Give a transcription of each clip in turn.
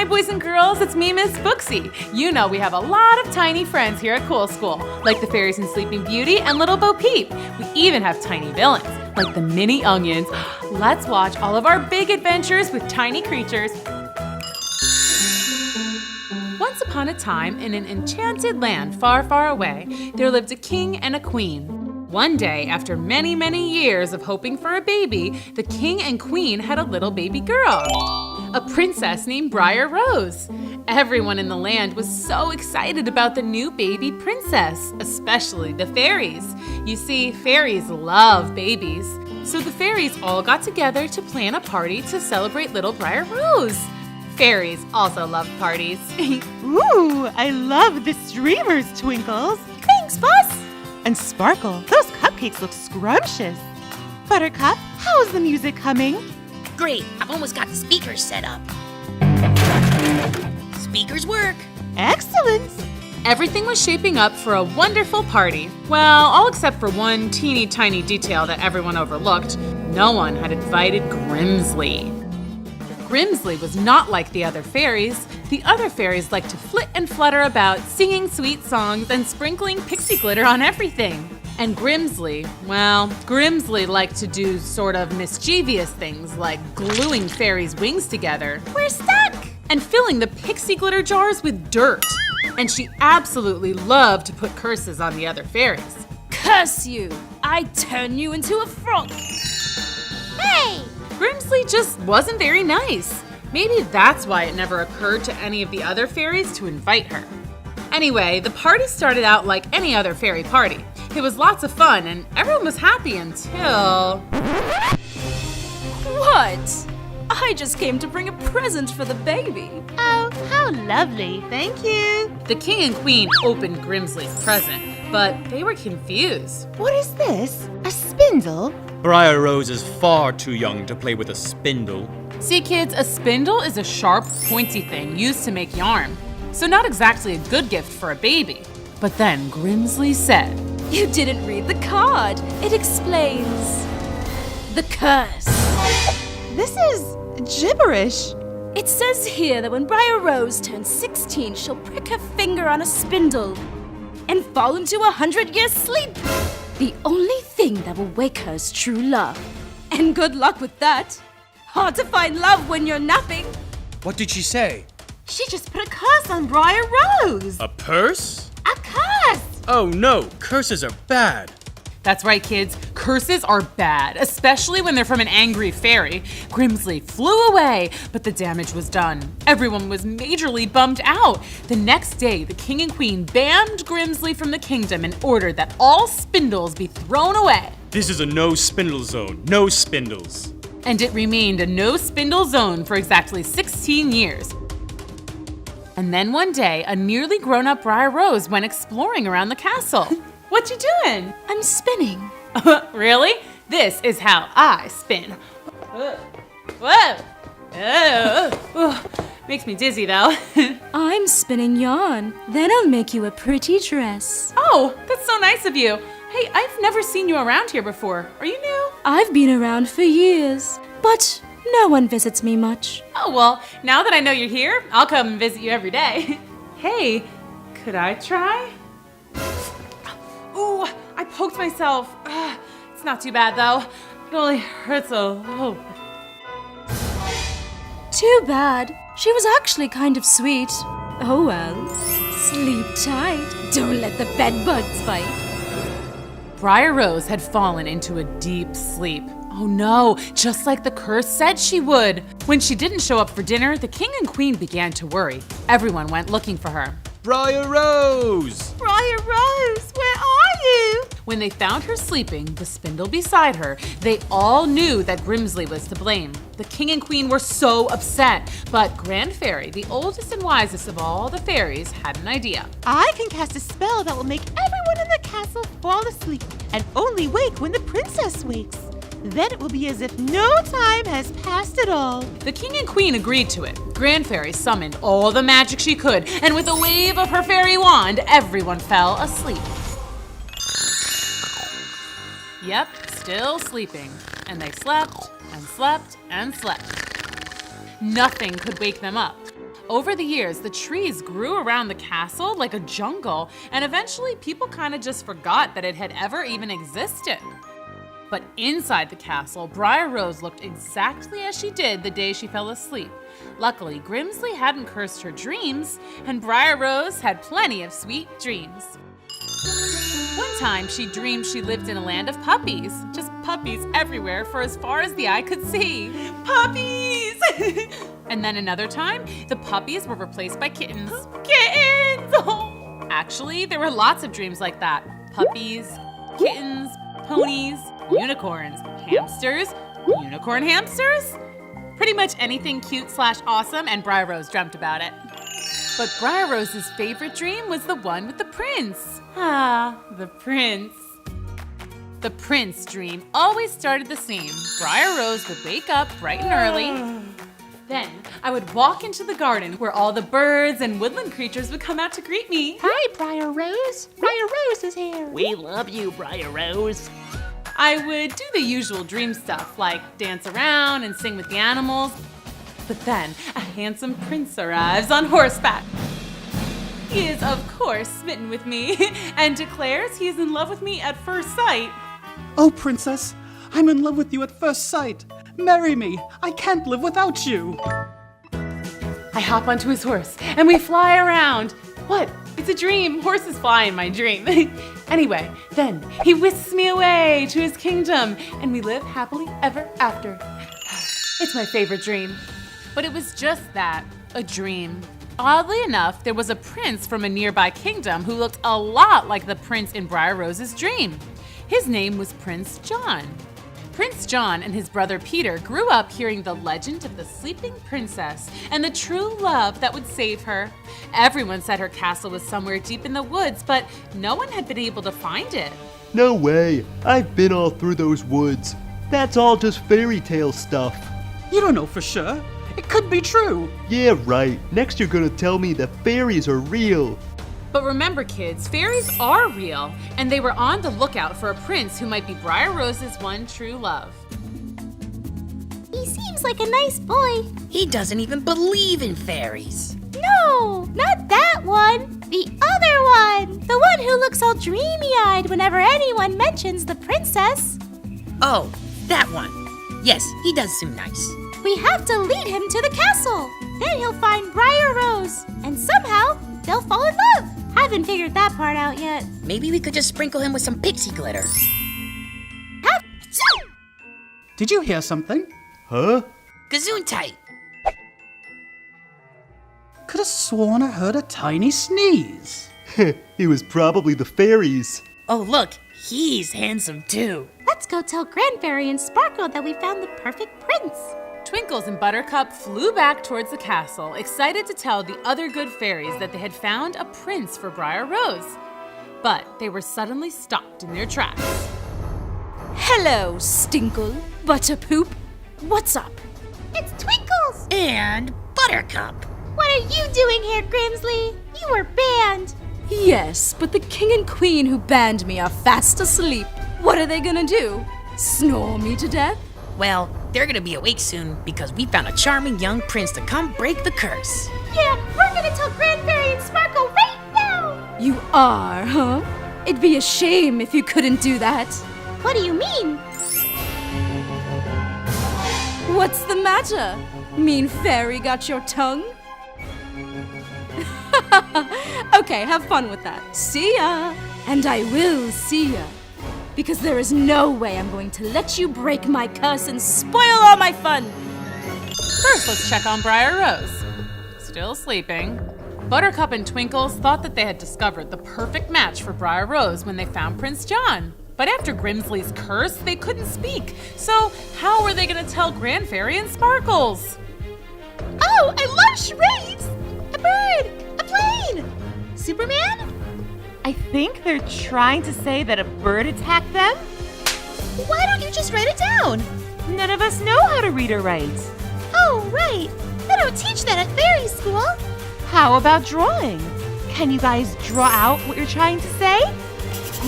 Hi boys and girls, it's me, Miss Booksy. You know we have a lot of tiny friends here at Cool School, like the fairies in Sleeping Beauty and Little Bo Peep. We even have tiny villains, like the mini onions. Let's watch all of our big adventures with tiny creatures. Once upon a time, in an enchanted land far, far away, there lived a king and a queen. One day, after many, many years of hoping for a baby, the king and queen had a little baby girl, a princess named Briar Rose. Everyone in the land was so excited about the new baby princess, especially the fairies. You see, fairies love babies. So the fairies all got together to plan a party to celebrate little Briar Rose. Fairies also love parties. Ooh, I love the streamers, Twinkles. Thanks, boss. And Sparkle, those cupcakes look scrumptious. Buttercup, how's the music coming? Great, I've almost got the speakers set up. Speakers work. Excellent. Everything was shaping up for a wonderful party. Well, all except for one teeny tiny detail that everyone overlooked. No one had invited Grimsley. Grimsley was not like the other fairies. The other fairies liked to flit and flutter about, singing sweet songs and sprinkling pixie glitter on everything. And Grimsley, well, Grimsley liked to do sort of mischievous things like gluing fairies' wings together. We're stuck! And filling the pixie glitter jars with dirt. And she absolutely loved to put curses on the other fairies. Curse you! I turn you into a frog! Hey! Grimsley just wasn't very nice. Maybe that's why it never occurred to any of the other fairies to invite her. Anyway, the party started out like any other fairy party. It was lots of fun and everyone was happy until… What? I just came to bring a present for the baby. Oh, how lovely. Thank you. The king and queen opened Grimsley's present, but they were confused. What is this? A spindle? Briar Rose is far too young to play with a spindle. See kids, a spindle is a sharp, pointy thing used to make yarn. So not exactly a good gift for a baby. But then Grimsley said, You didn't read the card. It explains the curse. This is gibberish. It says here that when Briar Rose turns 16, she'll prick her finger on a spindle and fall into a 100-year sleep. The only thing that will wake her is true love. And good luck with that. Hard to find love when you're napping. What did she say? She just put a curse on Briar Rose. A purse? A curse! Oh no, curses are bad. That's right, kids. Curses are bad, especially when they're from an angry fairy. Grimsley flew away, but the damage was done. Everyone was majorly bummed out. The next day, the king and queen banned Grimsley from the kingdom and ordered that all spindles be thrown away. This is a no spindle zone. No spindles. And it remained a no spindle zone for exactly 16 years. And then one day, a nearly grown-up Briar Rose went exploring around the castle. What you doing? I'm spinning. Really? This is how I spin. Whoa. Oh. Makes me dizzy though. I'm spinning yarn. Then I'll make you a pretty dress. Oh, that's so nice of you. Hey, I've never seen you around here before. Are you new? I've been around for years, but no one visits me much. Oh, well, now that I know you're here, I'll come and visit you every day. Hey, could I try? Ooh, I poked myself. It's not too bad though. It only hurts a little bit. Too bad. She was actually kind of sweet. Oh well. Sleep tight. Don't let the bed bugs bite. Briar Rose had fallen into a deep sleep. Oh no, just like the curse said she would. When she didn't show up for dinner, the king and queen began to worry. Everyone went looking for her. Briar Rose! Briar Rose, where are you? When they found her sleeping, the spindle beside her, they all knew that Grimsley was to blame. The king and queen were so upset, but Grand Fairy, the oldest and wisest of all the fairies, had an idea. I can cast a spell that will make everyone in the castle fall asleep and only wake when the princess wakes. Then it will be as if no time has passed at all. The king and queen agreed to it. Grand Fairy summoned all the magic she could, and with a wave of her fairy wand, everyone fell asleep. Yep, still sleeping. And they slept and slept and slept. Nothing could wake them up. Over the years, the trees grew around the castle like a jungle, and eventually people kind of just forgot that it had ever even existed. But inside the castle, Briar Rose looked exactly as she did the day she fell asleep. Luckily, Grimsley hadn't cursed her dreams, and Briar Rose had plenty of sweet dreams. One time, she dreamed she lived in a land of puppies. Just puppies everywhere for as far as the eye could see. Puppies! And then another time, the puppies were replaced by kittens. Kittens! Actually, there were lots of dreams like that. Puppies, kittens, ponies, unicorns, hamsters, unicorn hamsters. Pretty much anything cute/awesome, and Briar Rose dreamt about it. But Briar Rose's favorite dream was the one with the prince. The prince. The prince dream always started the same. Briar Rose would wake up bright and early. Then I would walk into the garden where all the birds and woodland creatures would come out to greet me. Hi, Briar Rose. Briar Rose is here. We love you, Briar Rose. I would do the usual dream stuff like dance around and sing with the animals. But then a handsome prince arrives on horseback. He is, of course, smitten with me and declares he is in love with me at first sight. Oh, princess, I'm in love with you at first sight. Marry me. I can't live without you. I hop onto his horse and we fly around. What? It's a dream. Horses fly in my dream. Anyway, then he whisks me away to his kingdom and we live happily ever after. It's my favorite dream. But it was just that, a dream. Oddly enough, there was a prince from a nearby kingdom who looked a lot like the prince in Briar Rose's dream. His name was Prince John. Prince John and his brother Peter grew up hearing the legend of the sleeping princess and the true love that would save her. Everyone said her castle was somewhere deep in the woods, but no one had been able to find it. No way. I've been all through those woods. That's all just fairy tale stuff. You don't know for sure. It could be true. Yeah, right. Next you're gonna tell me that fairies are real. But remember, kids, fairies are real, and they were on the lookout for a prince who might be Briar Rose's one true love. He seems like a nice boy. He doesn't even believe in fairies. No, not that one. The other one. The one who looks all dreamy-eyed whenever anyone mentions the princess. Oh, that one. Yes, he does seem nice. We have to lead him to the castle. Then he'll find Briar Rose, and somehow they'll fall in love. Haven't figured that part out yet. Maybe we could just sprinkle him with some pixie glitter. Did you hear something? Huh? Gesundheit. Could have sworn I heard a tiny sneeze. It was probably the fairies. Oh, look, he's handsome too. Let's go tell Grand Fairy and Sparkle that we found the perfect prince. Twinkles and Buttercup flew back towards the castle, excited to tell the other good fairies that they had found a prince for Briar Rose. But they were suddenly stopped in their tracks. Hello, Stinkle, Butterpoop. What's up? It's Twinkles! And Buttercup. What are you doing here, Grimsley? You were banned. Yes, but the king and queen who banned me are fast asleep. What are they gonna do? Snore me to death? Well, they're gonna be awake soon because we found a charming young prince to come break the curse. Yeah, we're gonna tell Grand Fairy and Sparkle right now! You are, huh? It'd be a shame if you couldn't do that. What do you mean? What's the matter? Mean fairy got your tongue? Okay, have fun with that. See ya! And I will see ya. Because there is no way I'm going to let you break my curse and spoil all my fun! First, let's check on Briar Rose. Still sleeping. Buttercup and Twinkles thought that they had discovered the perfect match for Briar Rose when they found Prince John. But after Grimsley's curse, they couldn't speak. So how were they going to tell Grand Fairy and Sparkles? Oh, I love charades! A bird! A plane! Superman? I think they're trying to say that a bird attacked them. Why don't you just write it down? None of us know how to read or write. Oh, right. They don't teach that at fairy school. How about drawing? Can you guys draw out what you're trying to say?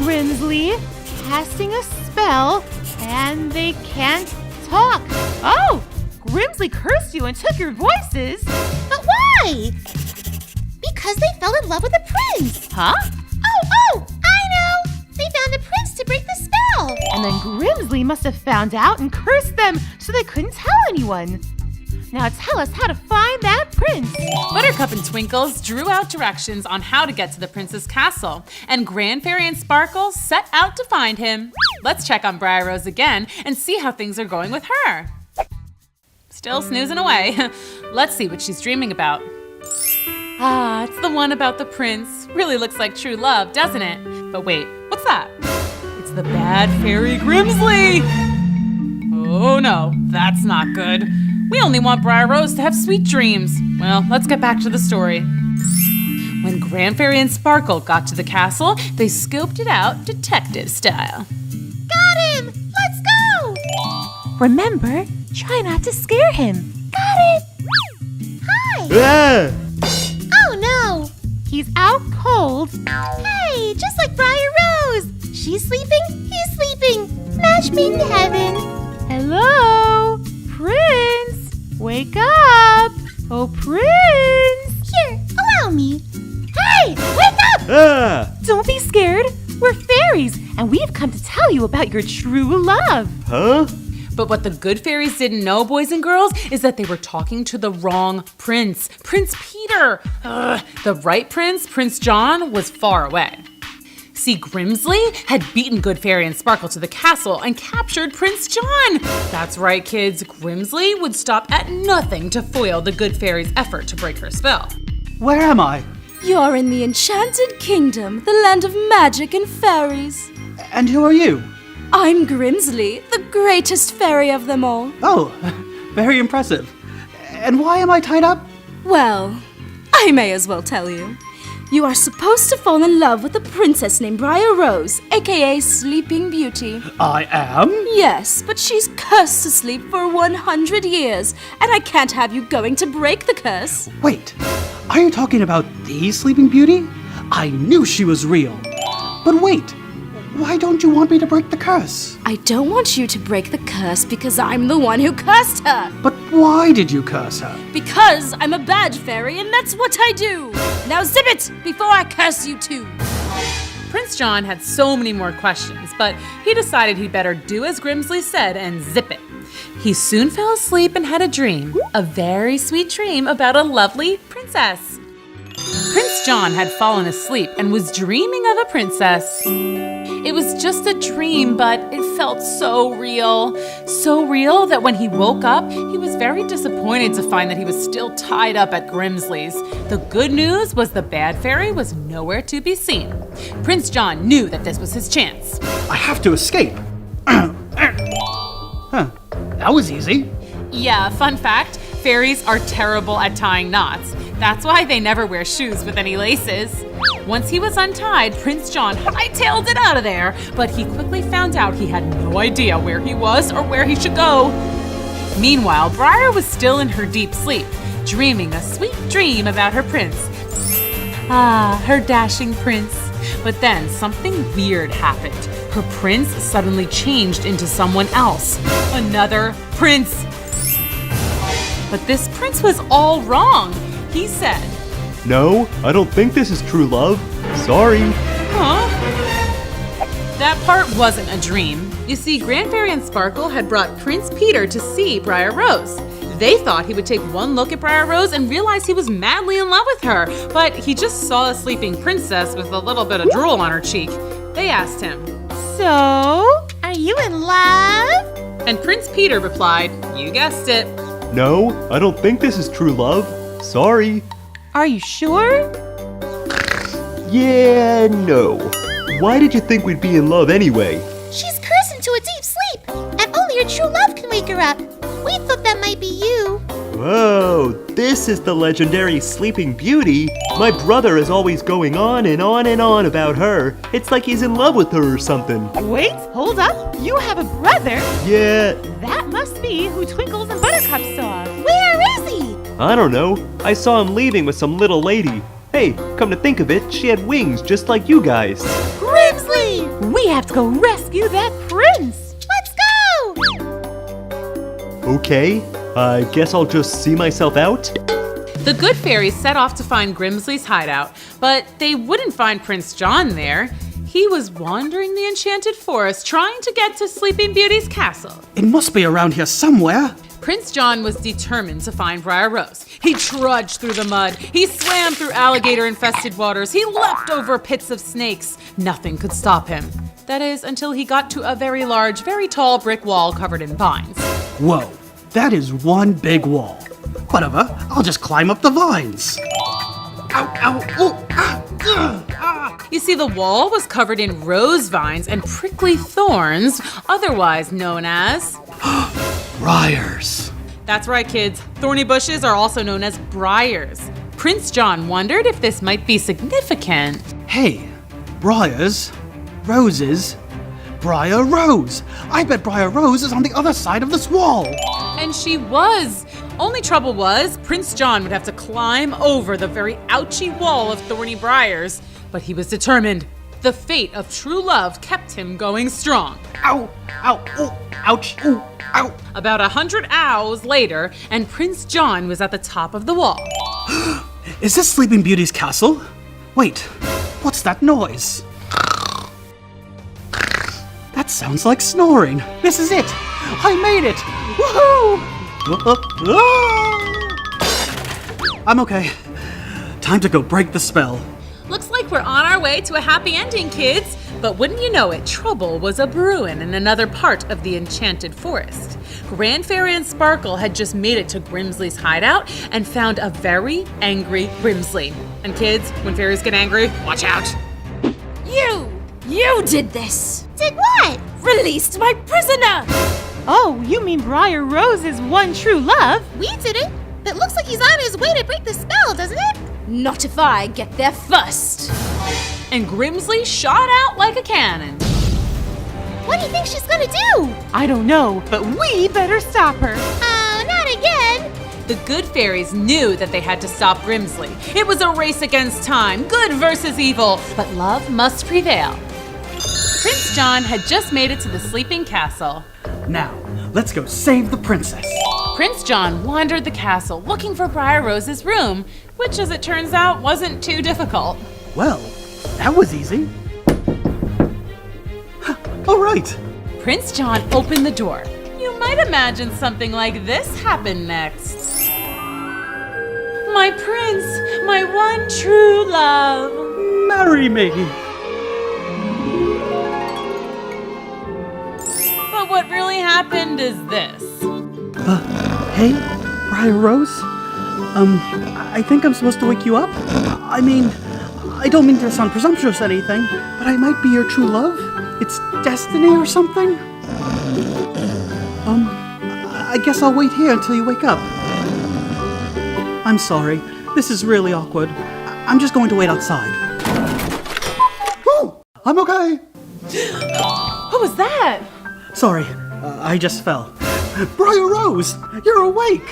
Grimsley casting a spell and they can't talk. Oh, Grimsley cursed you and took your voices. But why? Why? Because they fell in love with the prince. Huh? Oh, I know. They found the prince to break the spell. And then Grimsley must have found out and cursed them so they couldn't tell anyone. Now tell us how to find that prince. Buttercup and Twinkles drew out directions on how to get to the prince's castle, and Grand Fairy and Sparkle set out to find him. Let's check on Briar Rose again and see how things are going with her. Still snoozing away. Let's see what she's dreaming about. Ah, it's the one about the prince. Really looks like true love, doesn't it? But wait, what's that? It's the bad fairy Grimsley. Oh no, that's not good. We only want Briar Rose to have sweet dreams. Well, let's get back to the story. When Grand Fairy and Sparkle got to the castle, they scoped it out detective style. Got him! Let's go! Remember, try not to scare him. Got it! Hi! Ah! Oh no! He's out cold. Hey, just like Briar Rose! She's sleeping, he's sleeping. Match made in heaven. Hello? Prince! Wake up! Oh, Prince! Here, allow me. Hey, wake up! Ah! Don't be scared. We're fairies, and we've come to tell you about your true love. Huh? But what the good fairies didn't know, boys and girls, is that they were talking to the wrong prince. Prince Peter! The right prince, Prince John, was far away. See, Grimsley had beaten Good Fairy and Sparkle to the castle and captured Prince John. That's right, kids. Grimsley would stop at nothing to foil the Good Fairy's effort to break her spell. Where am I? You're in the Enchanted Kingdom, the land of magic and fairies. And who are you? I'm Grimsley, the greatest fairy of them all. Oh, very impressive. And why am I tied up? Well, I may as well tell you. You are supposed to fall in love with a princess named Briar Rose, aka Sleeping Beauty. I am? Yes, but she's cursed to sleep for 100 years, and I can't have you going to break the curse. Wait, are you talking about the Sleeping Beauty? I knew she was real. But wait, why don't you want me to break the curse? I don't want you to break the curse because I'm the one who cursed her. But why did you curse her? Because I'm a bad fairy and that's what I do. Now zip it before I curse you too. Prince John had so many more questions, but he decided he'd better do as Grimsley said and zip it. He soon fell asleep and had a dream, a very sweet dream about a lovely princess. Prince John had fallen asleep and was dreaming of a princess. It was just a dream, but it felt so real. So real that when he woke up, he was very disappointed to find that he was still tied up at Grimsley's. The good news was the bad fairy was nowhere to be seen. Prince John knew that this was his chance. I have to escape. Huh, that was easy. Yeah, fun fact, fairies are terrible at tying knots. That's why they never wear shoes with any laces. Once he was untied, Prince John hightailed it out of there, but he quickly found out he had no idea where he was or where he should go. Meanwhile, Briar was still in her deep sleep, dreaming a sweet dream about her prince. Ah, her dashing prince. But then something weird happened. Her prince suddenly changed into someone else. Another prince. But this prince was all wrong. He said, No, I don't think this is true love. Sorry. huh? That part wasn't a dream. You see, Grand Fairy and Sparkle had brought Prince Peter to see Briar Rose. They thought he would take one look at Briar Rose and realize he was madly in love with her, but he just saw a sleeping princess with a little bit of drool on her cheek. They asked him, So, Are you in love? and Prince Peter replied, you guessed it. No, I don't think this is true love. Sorry. are you sure? Yeah, no. Why did you think we'd be in love anyway? She's cursed into a deep sleep, and only her true love can wake her up. We thought that might be you. Whoa, this is the legendary Sleeping Beauty. My brother is always going on and on and on about her. It's like he's in love with her or something. Wait, hold up. You have a brother? Yeah, That must be who Twinkles and Buttercup saw. Where is he? I don't know. I saw him leaving with some little lady. Hey, come to think of it, she had wings just like you guys. Grimsley! We have to go rescue that prince. Let's go! Okay, I guess I'll just see myself out. The good fairies set off to find Grimsley's hideout, but they wouldn't find Prince John there. He was wandering the enchanted forest trying to get to Sleeping Beauty's castle. It must be around here somewhere. Prince John was determined to find Briar Rose. He trudged through the mud. He swam through alligator-infested waters. He leapt over pits of snakes. Nothing could stop him. That is, until he got to a very large, very tall brick wall covered in vines. Whoa, that is one big wall. Whatever, I'll just climb up the vines. Ow, ow, oh, ah. You see, the wall was covered in rose vines and prickly thorns, otherwise known as... Briars. That's right, kids. Thorny bushes are also known as briars. Prince John wondered if this might be significant. Hey, briars, roses, Briar Rose. I bet Briar Rose is on the other side of this wall. And she was. Only trouble was, Prince John would have to climb over the very ouchy wall of thorny briars. But he was determined. The fate of true love kept him going strong. Ow, ow, oh, ouch, ooh, ow. About 100 hours later, and Prince John was at the top of the wall. Is this Sleeping Beauty's castle? Wait, what's that noise? That sounds like snoring. This is it. I made it. Woohoo! I'm okay. Time to go break the spell. Looks like we're on our way to a happy ending, kids. But wouldn't you know it, trouble was a-brewin' in another part of the enchanted forest. Grand Fairy and Sparkle had just made it to Grimsley's hideout and found a very angry Grimsley. And kids, when fairies get angry, watch out. You did this! Did what? Released my prisoner! Oh, you mean Briar Rose's one true love? We didn't. But looks like he's on his way to break the spell, doesn't it? Not if I get there first. And Grimsley shot out like a cannon. What do you think she's gonna do? I don't know, but we better stop her. Oh, not again. The good fairies knew that they had to stop Grimsley. It was a race against time, good versus evil, but love must prevail. Prince John had just made it to the sleeping castle. Now, let's go save the princess. Prince John wandered the castle looking for Briar Rose's room, which as it turns out wasn't too difficult. Well, that was easy. All right. Prince John opened the door. You might imagine something like this happened next. My prince, my one true love. Marry me. But what really happened is this. Hey, Briar Rose? I think I'm supposed to wake you up? I mean, I don't mean to sound presumptuous or anything, but I might be your true love? It's destiny or something? I guess I'll wait here until you wake up. I'm sorry. This is really awkward. I'm just going to wait outside. Woo! I'm okay. What was that? Sorry, I just fell. Briar Rose, you're awake!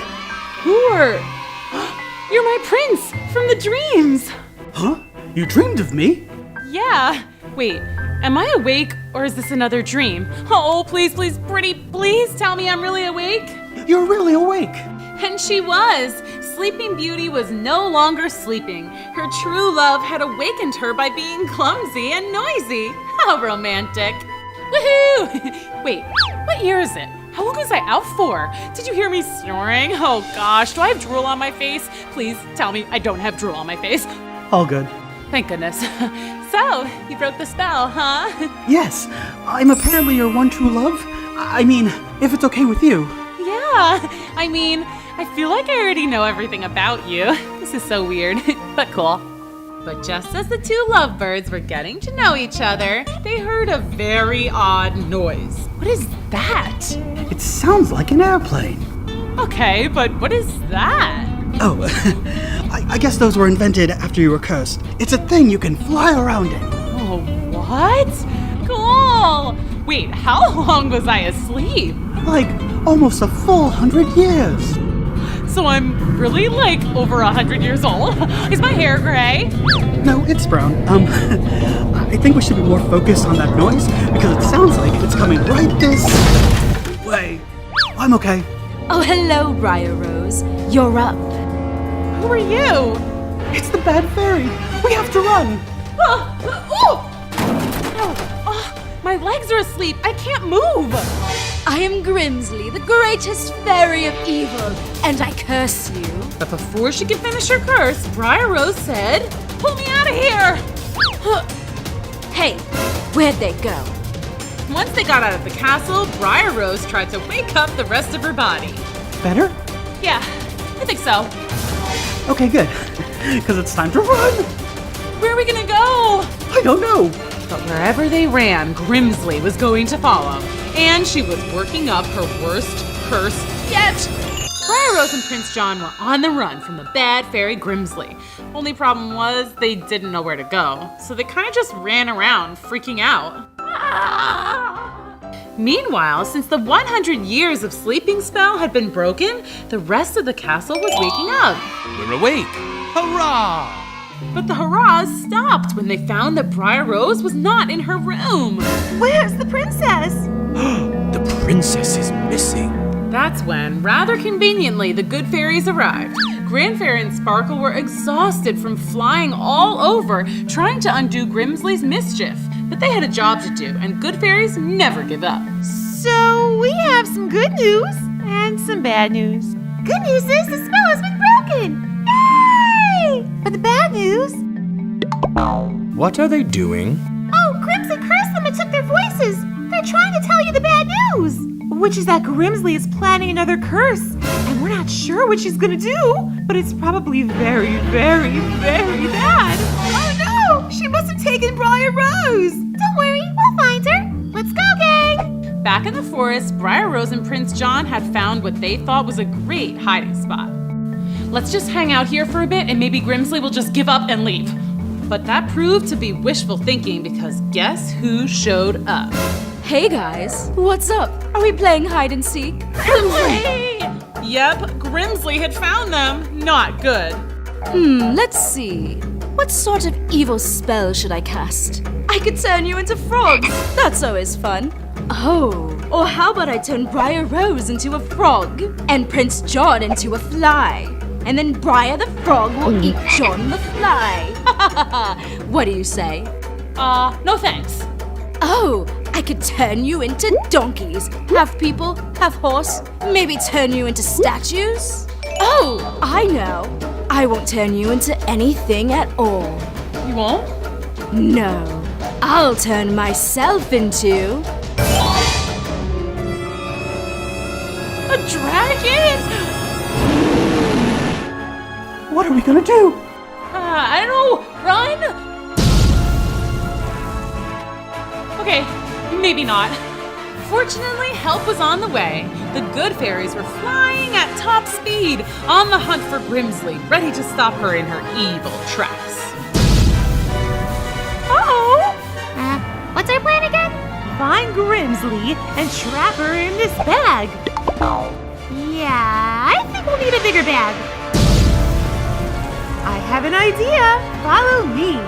You're my prince from the dreams. Huh? You dreamed of me? Yeah. Wait, am I awake or is this another dream? Oh, please, please, pretty, please tell me I'm really awake. You're really awake. And she was. Sleeping Beauty was no longer sleeping. Her true love had awakened her by being clumsy and noisy. How romantic. Woohoo! Wait, what year is it? How long was I out for? Did you hear me snoring? Oh gosh, do I have drool on my face? Please tell me I don't have drool on my face. All good. Thank goodness. So, you broke the spell, huh? Yes, I'm apparently your one true love. I mean, if it's okay with you. Yeah, I mean, I feel like I already know everything about you. This is so weird, but cool. But just as the two lovebirds were getting to know each other, they heard a very odd noise. What is that? It sounds like an airplane. Okay, but what is that? Oh, I guess those were invented after you were cursed. It's a thing you can fly around in. Oh, what? Cool! Wait, how long was I asleep? Like almost a full 100 years. So I'm really like over 100 years old? Is my hair gray? No, it's brown. I think we should be more focused on that noise because it sounds like it's coming right this way. I'm okay. Oh, hello, Briar Rose. You're up. Who are you? It's the bad fairy. We have to run. My legs are asleep. I can't move. I am Grimsley, the greatest fairy of evil, and I curse you. But before she could finish her curse, Briar Rose said, "Pull me out of here!" Hey, where'd they go? Once they got out of the castle, Briar Rose tried to wake up the rest of her body. Better? Yeah, I think so. Okay, good. Because it's time to run. Where are we gonna go? I don't know. But wherever they ran, Grimsley was going to follow. And she was working up her worst curse yet. Briar Rose and Prince John were on the run from the bad fairy Grimsley. Only problem was they didn't know where to go, so they kind of just ran around, freaking out. Meanwhile, since the 100 years of sleeping spell had been broken, the rest of the castle was waking up. We're awake! Hurrah! But the hurrahs stopped when they found that Briar Rose was not in her room. Where's the princess? The princess is missing. That's when, rather conveniently, the good fairies arrived. Grand Fairy and Sparkle were exhausted from flying all over, trying to undo Grimsley's mischief. But they had a job to do, and good fairies never give up. So we have some good news and some bad news. Good news is the spell has been broken. Yay! But the bad news... What are they doing? Oh, Grimsley cursed them and took their voices. They're trying to tell you the bad news. Which is that Grimsley is planning another curse. And we're not sure what she's gonna do, but it's probably very, very, very bad. Oh no! She must have taken Briar Rose. Don't worry, we'll find her. Let's go, gang! Back in the forest, Briar Rose and Prince John had found what they thought was a great hiding spot. Let's just hang out here for a bit and maybe Grimsley will just give up and leave. But that proved to be wishful thinking because guess who showed up? Hey guys, what's up? Are we playing hide and seek? Grimsley! Yep, Grimsley had found them. Not good. Let's see. What sort of evil spell should I cast? I could turn you into frogs. That's always fun. Oh, or how about I turn Briar Rose into a frog and Prince John into a fly? And then Briar the frog will eat John the fly. What do you say? No thanks. Oh, I could turn you into donkeys. Half people, half horse. Maybe turn you into statues. Oh, I know. I won't turn you into anything at all. You won't? No, I'll turn myself into... A dragon? What are we gonna do? I don't know. Run? Okay, maybe not. Fortunately, help was on the way. The good fairies were flying at top speed, on the hunt for Grimsley, ready to stop her in her evil tracks. What's our plan again? Find Grimsley and trap her in this bag. Yeah, I think we'll need a bigger bag. I have an idea. Follow me.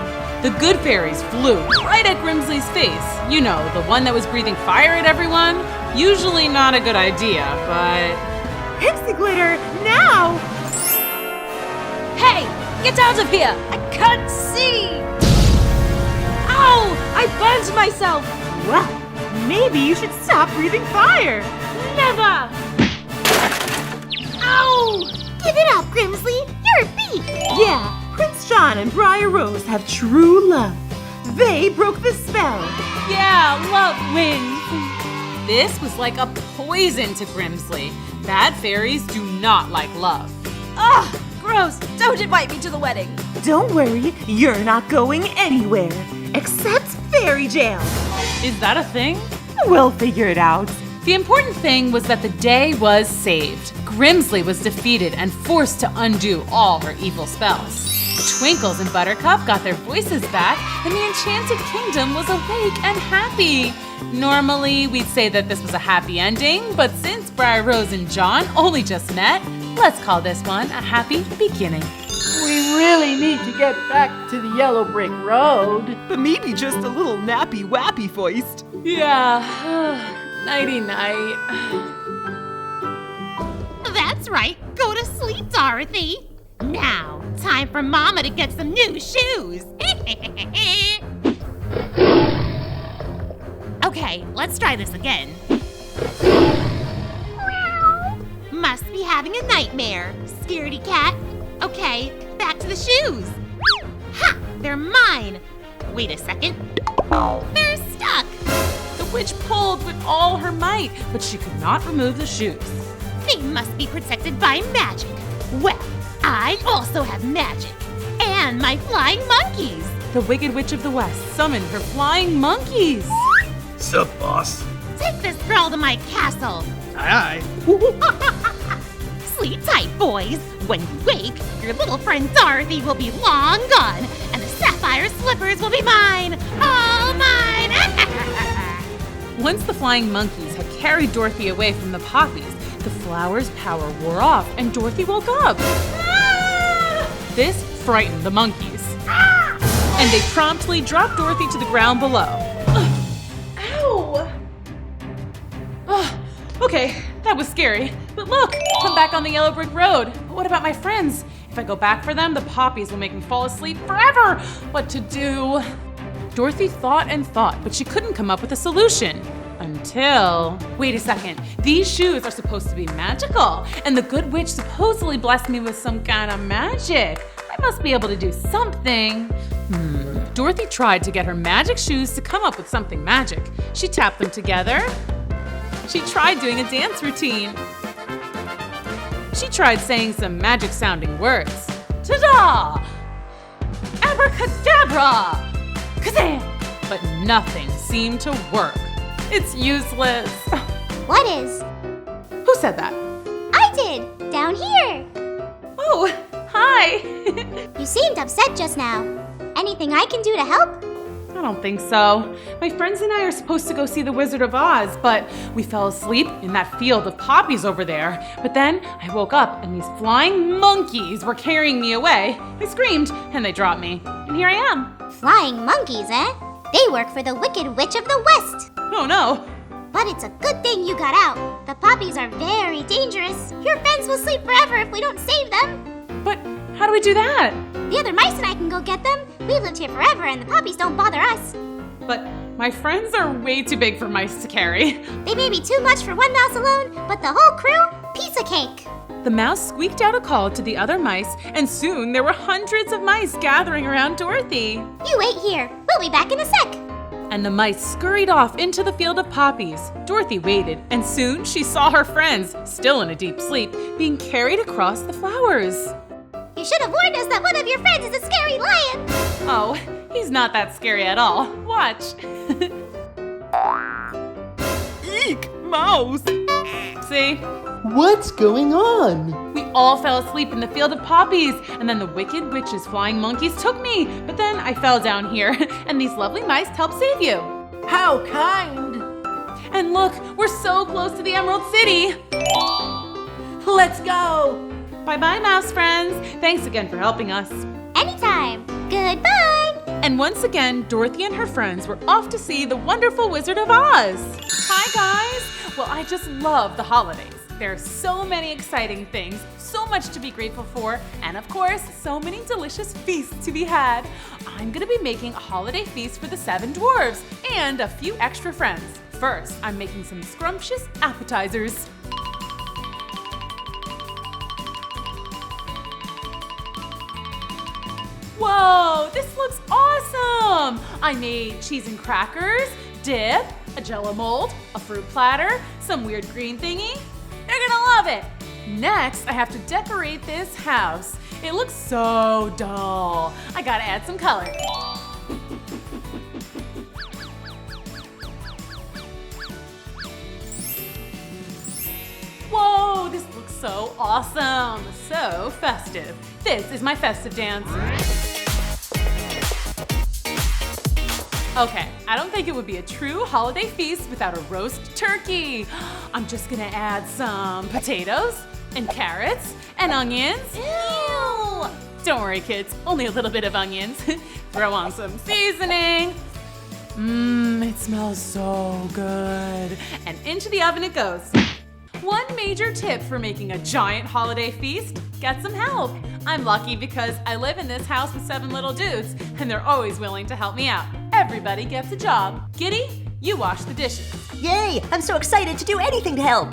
The good fairies flew right at Grimsley's face. You know, the one that was breathing fire at everyone. Usually not a good idea, but... Pixie glitter, now! Hey, get out of here! I can't see! Ow! I burned myself! Well, maybe you should stop breathing fire. Never! Ow! Give it up, Grimsley. You're a beat. Yeah, Prince John and Briar Rose have true love. They broke the spell. Yeah, love wins. This was like a poison to Grimsley. Bad fairies do not like love. Ugh! Gross! Don't invite me to the wedding! Don't worry, you're not going anywhere. Except fairy jail. Is that a thing? We'll figure it out. The important thing was that the day was saved. Grimsley was defeated and forced to undo all her evil spells. Twinkles and Buttercup got their voices back, and the Enchanted Kingdom was awake and happy. Normally, we'd say that this was a happy ending, but since Briar Rose and John only just met, let's call this one a happy beginning. We really need to get back to the yellow brick road. But maybe just a little nappy-wappy first. Yeah, nighty-night. That's right. Go to sleep, Dorothy. Now, time for Mama to get some new shoes. Okay, let's try this again. Must be having a nightmare, scaredy cat. Okay, back to the shoes. Ha! They're mine. Wait a second. They're stuck. The witch pulled with all her might, but she could not remove the shoes. They must be protected by magic. Well, I also have magic. And my flying monkeys. The Wicked Witch of the West summoned her flying monkeys. Sup, boss? Take this girl to my castle. Aye. Sleep tight, boys. When you wake, your little friend Dorothy will be long gone, and the sapphire slippers will be mine. All mine. Once the flying monkeys had carried Dorothy away from the poppies, the flowers' power wore off and Dorothy woke up. This frightened the monkeys. And they promptly dropped Dorothy to the ground below. Ow! Okay, that was scary. But look, I'm back on the yellow brick road. But what about my friends? If I go back for them, the poppies will make me fall asleep forever. What to do? Dorothy thought and thought, but she couldn't come up with a solution. Until... Wait a second. These shoes are supposed to be magical, and the good witch supposedly blessed me with some kind of magic. I must be able to do something. Dorothy tried to get her magic shoes to come up with something magic. She tapped them together. She tried doing a dance routine. She tried saying some magic-sounding words. Ta-da! Abracadabra! Kazam! But nothing seemed to work. It's useless. What is? Who said that? I did, down here. Oh, hi. You seemed upset just now. Anything I can do to help? I don't think so. My friends and I are supposed to go see the Wizard of Oz, but we fell asleep in that field of poppies over there. But then I woke up and these flying monkeys were carrying me away. I screamed and they dropped me. And here I am. Flying monkeys, eh? They work for the Wicked Witch of the West. Oh no. But it's a good thing you got out. The poppies are very dangerous. Your friends will sleep forever if we don't save them. But how do we do that? The other mice and I can go get them. We've lived here forever and the poppies don't bother us. But my friends are way too big for mice to carry. They may be too much for one mouse alone, but the whole crew, piece of cake. The mouse squeaked out a call to the other mice, and soon there were hundreds of mice gathering around Dorothy. You wait here. We'll be back in a sec. And the mice scurried off into the field of poppies. Dorothy waited, and soon she saw her friends, still in a deep sleep, being carried across the flowers. You should have warned us that one of your friends is a scary lion. Oh, he's not that scary at all. Watch. Eek, mouse! See? What's going on? We all fell asleep in the field of poppies, and then the Wicked Witch's flying monkeys took me. But then I fell down here, and these lovely mice helped save you. How kind! And look, we're so close to the Emerald City. Let's go! Bye-bye, mouse friends. Thanks again for helping us. Anytime. Goodbye. And once again, Dorothy and her friends were off to see the wonderful Wizard of Oz. Hi, guys. Well, I just love the holidays. There are so many exciting things, so much to be grateful for, and of course, so many delicious feasts to be had. I'm gonna be making a holiday feast for the 7 dwarves and a few extra friends. First, I'm making some scrumptious appetizers. Whoa, this looks awesome! I made cheese and crackers, dip, a jello mold, a fruit platter, some weird green thingy. They're gonna love it! Next, I have to decorate this house. It looks so dull. I gotta add some color. Whoa, this looks so awesome. So festive. This is my festive dance. Okay, I don't think it would be a true holiday feast without a roast turkey. I'm just gonna add some potatoes and carrots and onions. Ew! Don't worry, kids, only a little bit of onions. Throw on some seasoning. It smells so good. And into the oven it goes. One major tip for making a giant holiday feast: get some help. I'm lucky because I live in this house with 7 little dudes, and they're always willing to help me out. Everybody gets a job. Giddy, you wash the dishes. Yay! I'm so excited to do anything to help.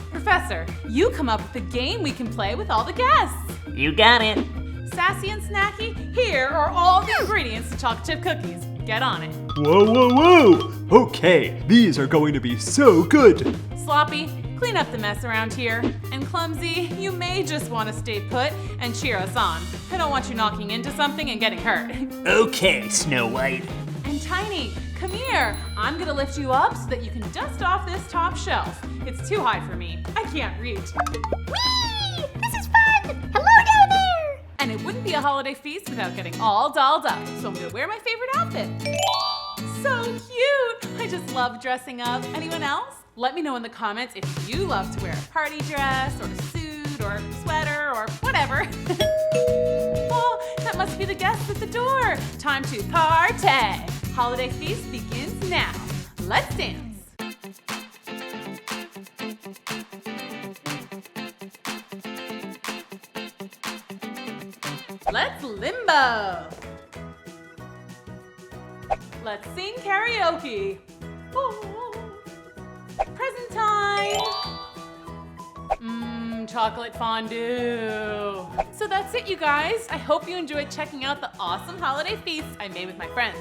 Professor, you come up with a game we can play with all the guests. You got it. Sassy and Snacky, here are all the ingredients to chocolate chip cookies. Get on it. Whoa, whoa, whoa! Okay, these are going to be so good. Sloppy, clean up the mess around here. And Clumsy, you may just want to stay put and cheer us on. I don't want you knocking into something and getting hurt. Okay, Snow White. And Tiny, come here. I'm gonna lift you up so that you can dust off this top shelf. It's too high for me. I can't reach. Whee! This is fun! Hello down there! And it wouldn't be a holiday feast without getting all dolled up. So I'm gonna wear my favorite outfit. So cute! I just love dressing up. Anyone else? Let me know in the comments if you love to wear a party dress or a suit or a sweater or whatever. Oh, that must be the guests at the door. Time to party. Holiday feast begins now. Let's dance. Let's limbo. Let's sing karaoke. Ooh. Present time. Chocolate fondue. So that's it, you guys. I hope you enjoyed checking out the awesome holiday feasts I made with my friends.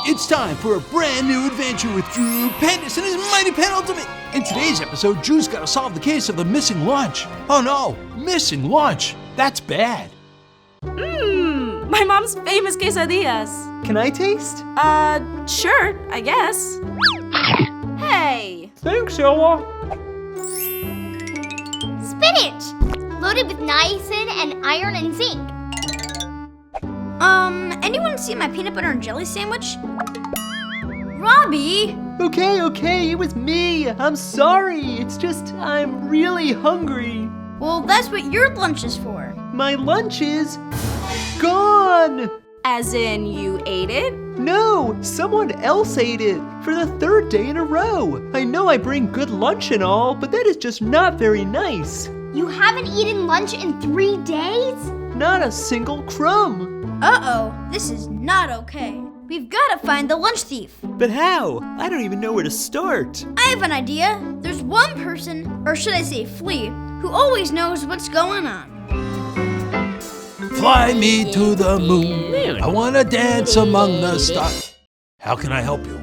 It's time for a brand new adventure with Drew Pendis and his Mighty Penultimate. In today's episode, Drew's got to solve the case of the missing lunch. Oh no, missing lunch. That's bad. My mom's famous quesadillas. Can I taste? Sure, I guess. Hey! Thanks, Ella. Spinach! Loaded with niacin and iron and zinc. Anyone see my peanut butter and jelly sandwich? Robbie! Okay, it was me. I'm sorry. It's just, I'm really hungry. Well, that's what your lunch is for. My lunch is gone. As in, you ate it? No, someone else ate it for the 3rd day in a row. I know I bring good lunch and all, but that is just not very nice. You haven't eaten lunch in 3 days? Not a single crumb. Uh-oh, this is not okay. We've got to find the lunch thief. But how? I don't even know where to start. I have an idea. There's one person, or should I say flea, who always knows what's going on. Fly me to the moon. I want to dance among the stars. How can I help you?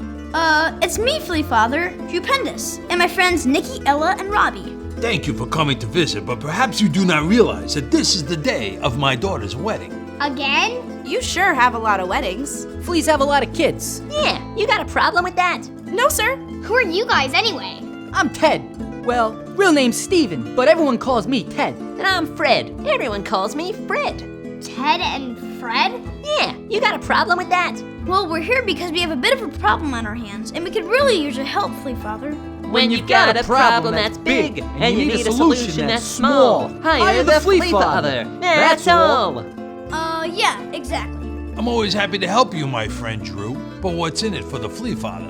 It's me, Flea Father, Drew Pendis, and my friends Nikki, Ella, and Robbie. Thank you for coming to visit, but perhaps you do not realize that this is the day of my daughter's wedding. Again? You sure have a lot of weddings. Fleas have a lot of kids. Yeah, you got a problem with that? No, sir. Who are you guys anyway? I'm Ted. Well, real name's Steven, but everyone calls me Ted. And I'm Fred. Everyone calls me Fred. Ted and Fred? Yeah, you got a problem with that? Well, we're here because we have a bit of a problem on our hands, and we could really use your help, Flea Father. When you've got a problem that's big, and you need a solution that's small, hire the Flea Father. That's all. Yeah, exactly. I'm always happy to help you, my friend Drew. But what's in it for the Flea Father?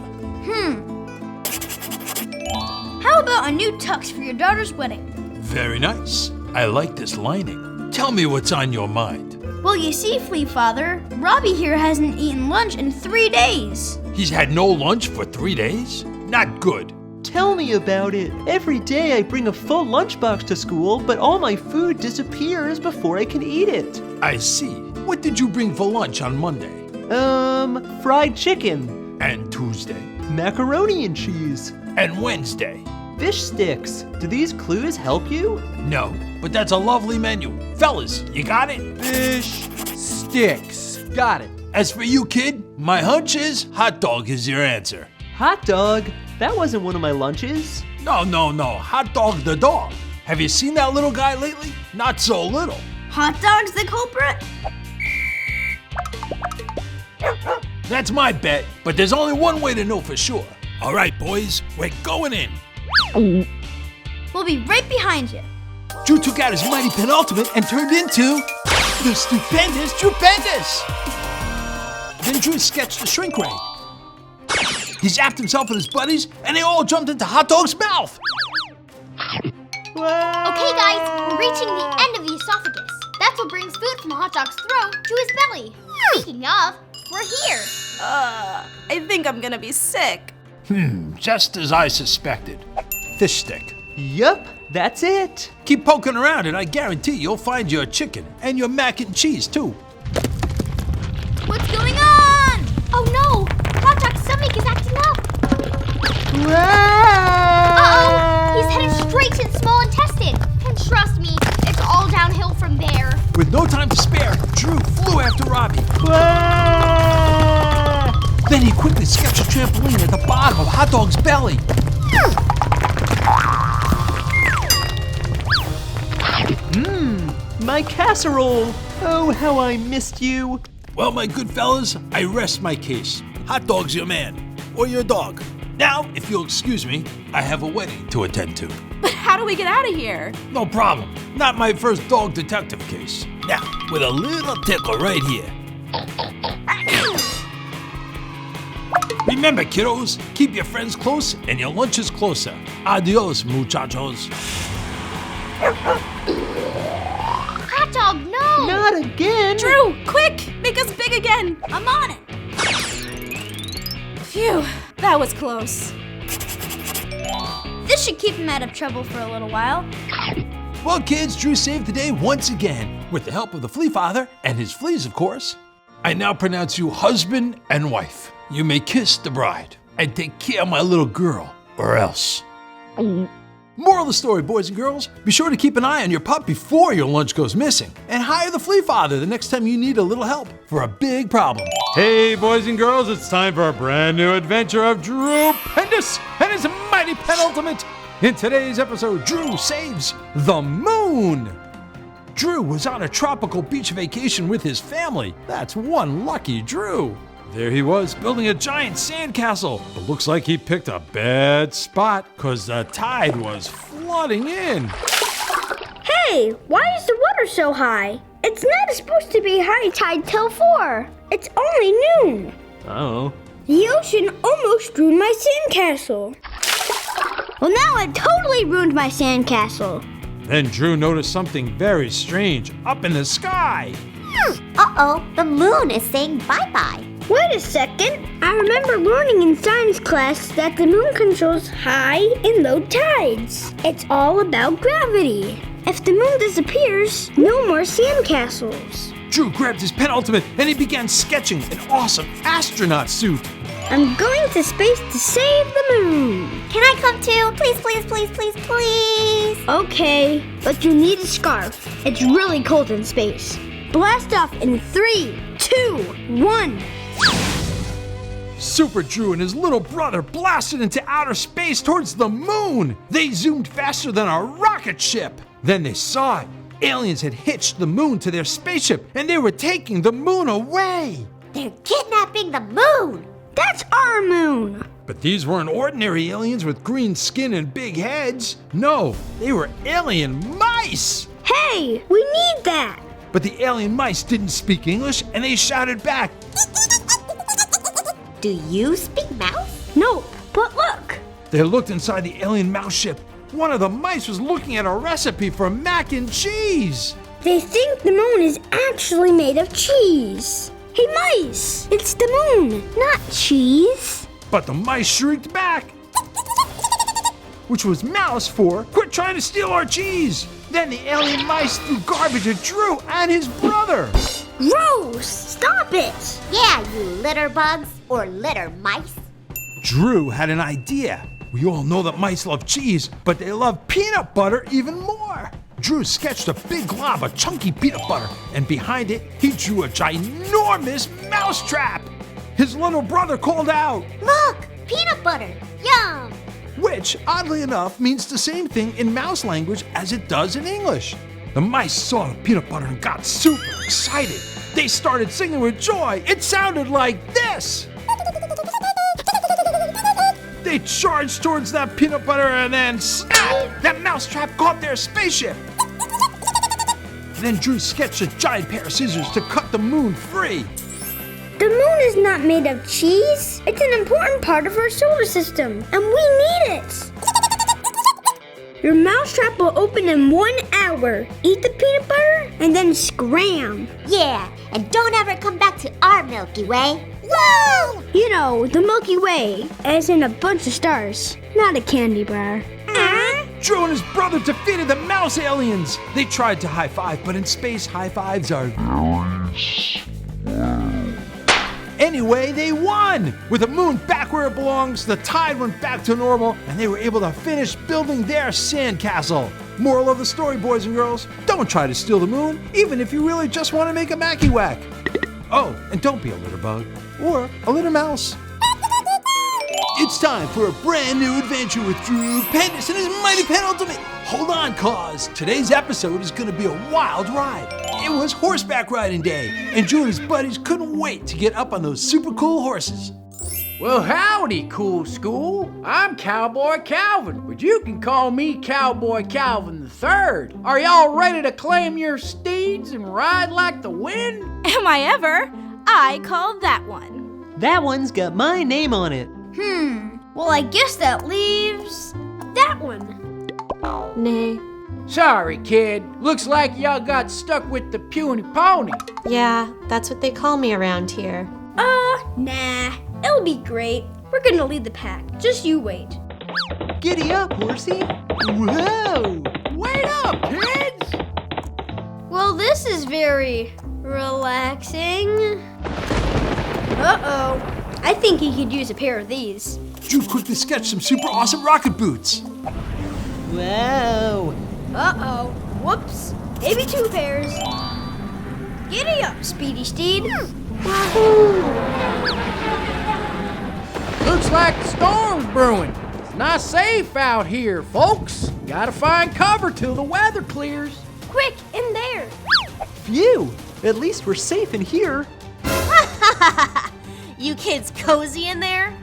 How about a new tux for your daughter's wedding? Very nice. I like this lining. Tell me what's on your mind. Well, you see, Flea Father, Robbie here hasn't eaten lunch in 3 days. He's had no lunch for 3 days? Not good. Tell me about it. Every day I bring a full lunchbox to school, but all my food disappears before I can eat it. I see. What did you bring for lunch on Monday? Fried chicken. And Tuesday? Macaroni and cheese. And Wednesday? Fish sticks. Do these clues help you? No, but that's a lovely menu. Fellas, you got it? Fish sticks. Got it. As for you, kid, my hunch is hot dog is your answer. Hot dog? That wasn't one of my lunches. No. Hot dog the dog. Have you seen that little guy lately? Not so little. Hot dog's the culprit? That's my bet, but there's only one way to know for sure. All right, boys, we're going in. We'll be right behind you. Drew took out his Mighty Penultimate and turned into the stupendous Drew Pendis. Then Drew sketched the shrink ray. He zapped himself and his buddies, and they all jumped into Hot Dog's mouth. Okay, guys, we're reaching the end of the esophagus. That's what brings food from Hot Dog's throat to his belly. Speaking of, we're here. I think I'm gonna be sick. Just as I suspected. Fish stick. Yup, that's it. Keep poking around and I guarantee you'll find your chicken and your mac and cheese too. What's going on? Oh no, Hot Dog's stomach is acting up. Uh-oh, he's headed straight to the small intestine. And trust me, it's all downhill from there. With no time to spare, Drew flew after Robbie. Then he quickly sketched a trampoline at the bottom of Hot Dog's belly. My casserole. Oh, how I missed you. Well, my good fellas, I rest my case. Hot Dog's your man, or your dog. Now, if you'll excuse me, I have a wedding to attend to. But how do we get out of here? No problem. Not my first dog detective case. Now, with a little tickle right here. Remember, kiddos, keep your friends close and your lunches closer. Adios, muchachos. Hot Dog, no! Not again. Drew, quick! Make us big again! I'm on it! Phew, that was close. This should keep him out of trouble for a little while. Well, kids, Drew saved the day once again, with the help of the Flea Father and his fleas, of course. I now pronounce you husband and wife. You may kiss the bride and take care of my little girl, or else. Moral of the story, boys and girls, be sure to keep an eye on your pup before your lunch goes missing, and hire the Flea Father the next time you need a little help for a big problem. Hey, boys and girls, it's time for a brand new adventure of Drew Pendus and his mighty penultimate. In today's episode, Drew saves the moon. Drew was on a tropical beach vacation with his family. That's one lucky Drew. There he was, building a giant sandcastle. But looks like he picked a bad spot, because the tide was flooding in. Hey, why is the water so high? It's not supposed to be high tide till 4. It's only noon. Uh-oh. The ocean almost ruined my sandcastle. Well, now it totally ruined my sandcastle. Then Drew noticed something very strange up in the sky. Uh-oh, the moon is saying bye-bye. Wait a second. I remember learning in science class that the moon controls high and low tides. It's all about gravity. If the moon disappears, no more sandcastles. Drew grabbed his penultimate and he began sketching an awesome astronaut suit. I'm going to space to save the moon. Can I come too? Please, please, please, please, please. Okay, but you need a scarf. It's really cold in space. Blast off in 3, 2, 1. Super Drew and his little brother blasted into outer space towards the moon. They zoomed faster than a rocket ship. Then they saw it. Aliens had hitched the moon to their spaceship and they were taking the moon away. They're kidnapping the moon. That's our moon. But these weren't ordinary aliens with green skin and big heads. No, they were alien mice. Hey, we need that. But the alien mice didn't speak English and they shouted back. Do you speak mouse? Nope, but look. They looked inside the alien mouse ship. One of the mice was looking at a recipe for mac and cheese. They think the moon is actually made of cheese. Hey mice, it's the moon, not cheese. But the mice shrieked back, which was mouse for, quit trying to steal our cheese. Then the alien mice threw garbage at Drew and his brother. Gross, stop it. Yeah, you litter bugs or litter mice. Drew had an idea. We all know that mice love cheese, but they love peanut butter even more. Drew sketched a big glob of chunky peanut butter, and behind it, he drew a ginormous mousetrap. His little brother called out, Look, peanut butter, yum! Which, oddly enough, means the same thing in mouse language as it does in English. The mice saw the peanut butter and got super excited. They started singing with joy. It sounded like this. They charged towards that peanut butter and then snap! That mousetrap caught their spaceship. Then Drew sketched a giant pair of scissors to cut the moon free. The moon is not made of cheese. It's an important part of our solar system, and we need it. Your mousetrap will open in 1 hour. Eat the peanut butter and then scram. Yeah, and don't ever come back to our Milky Way. Whoa! You know, the Milky Way, as in a bunch of stars, not a candy bar. Drew and his brother defeated the mouse aliens. They tried to high five, but in space, high fives are... Anyway, they won! With the moon back where it belongs, the tide went back to normal, and they were able to finish building their sandcastle. Moral of the story, boys and girls, don't try to steal the moon, even if you really just want to make a Mackey Whack. Oh, and don't be a litter bug, or a litter mouse. It's time for a brand new adventure with Drew Pendis and his Mighty Penultimate. Hold on, cause today's episode is gonna be a wild ride. It was horseback riding day, and Drew and his buddies couldn't wait to get up on those super cool horses. Well, howdy, cool school. I'm Cowboy Calvin, but you can call me Cowboy Calvin III. Are y'all ready to claim your steeds and ride like the wind? Am I ever? I call that one. That one's got my name on it. Well, I guess that leaves that one. Nay. Sorry, kid. Looks like y'all got stuck with the puny pony. Yeah, that's what they call me around here. Nah. It'll be great. We're gonna lead the pack. Just you wait. Giddy up, horsey. Whoa! Wait up, kids! Well, this is very relaxing. Uh-oh. I think he could use a pair of these. Drew quickly sketched some super awesome rocket boots. Whoa! Uh-oh. Whoops. Maybe 2 pairs. Giddy up, Speedy Steed. Looks like the storm's brewing. It's not safe out here, folks. Gotta find cover till the weather clears. Quick, in there. Phew! At least we're safe in here. You kids cozy in there?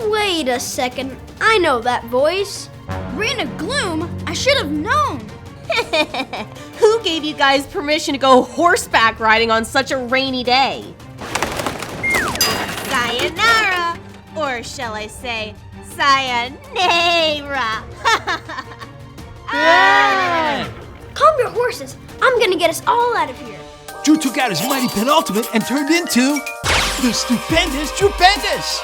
Wait a second. I know that voice. Rain of Gloom? I should have known. Who gave you guys permission to go horseback riding on such a rainy day? Sayonara! Or shall I say, sayonara! Calm your horses. I'm gonna get us all out of here. Drew took out his Mighty Penultimate and turned into the stupendous Drupendous.